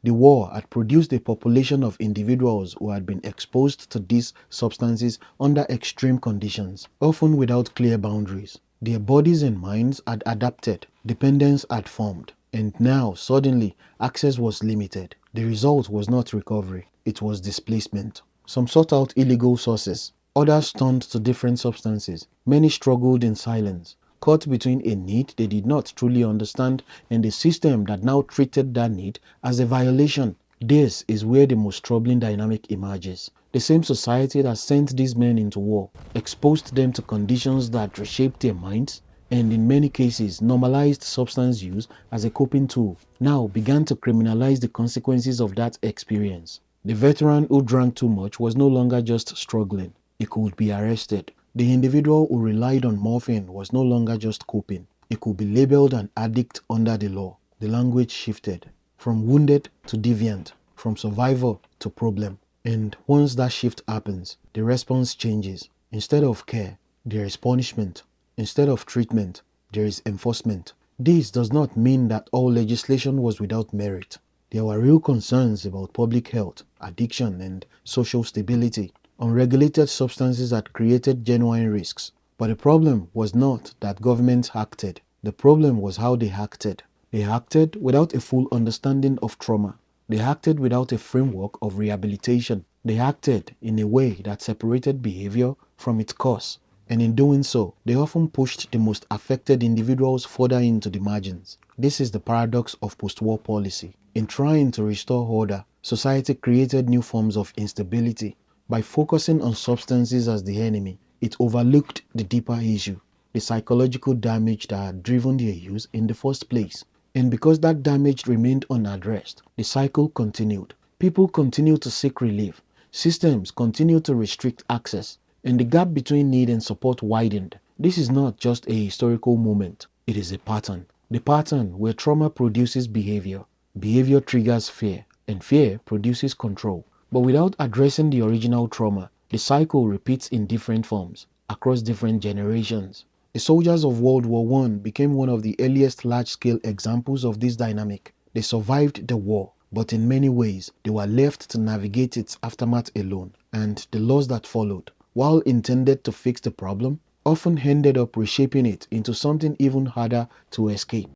The war had produced a population of individuals who had been exposed to these substances under extreme conditions, often without clear boundaries. Their bodies and minds had adapted, dependence had formed, and now, suddenly, access was limited. The result was not recovery, it was displacement. Some sought out illegal sources, others turned to different substances. Many struggled in silence, caught between a need they did not truly understand and a system that now treated that need as a violation. This is where the most troubling dynamic emerges. The same society that sent these men into war, exposed them to conditions that reshaped their minds, and in many cases normalized substance use as a coping tool, now began to criminalize the consequences of that experience. The veteran who drank too much was no longer just struggling, he could be arrested. The individual who relied on morphine was no longer just coping, he could be labeled an addict under the law. The language shifted, from wounded to deviant, from survivor to problem. And once that shift happens, the response changes. Instead of care, there is punishment. Instead of treatment, there is enforcement. This does not mean that all legislation was without merit. There were real concerns about public health, addiction, and social stability. Unregulated substances had created genuine risks. But the problem was not that governments acted. The problem was how they acted. They acted without a full understanding of trauma. They acted without a framework of rehabilitation. They acted in a way that separated behavior from its cause. And in doing so, they often pushed the most affected individuals further into the margins. This is the paradox of post-war policy. In trying to restore order, society created new forms of instability. By focusing on substances as the enemy, it overlooked the deeper issue, the psychological damage that had driven their use in the first place. And because that damage remained unaddressed, the cycle continued. People continued to seek relief. Systems continued to restrict access. And the gap between need and support widened. This is not just a historical moment, it is a pattern. The pattern where trauma produces behavior, behavior triggers fear, and fear produces control. But without addressing the original trauma, the cycle repeats in different forms, across different generations. The soldiers of World War I became one of the earliest large-scale examples of this dynamic. They survived the war, but in many ways, they were left to navigate its aftermath alone, and the loss that followed, while intended to fix the problem, often ended up reshaping it into something even harder to escape.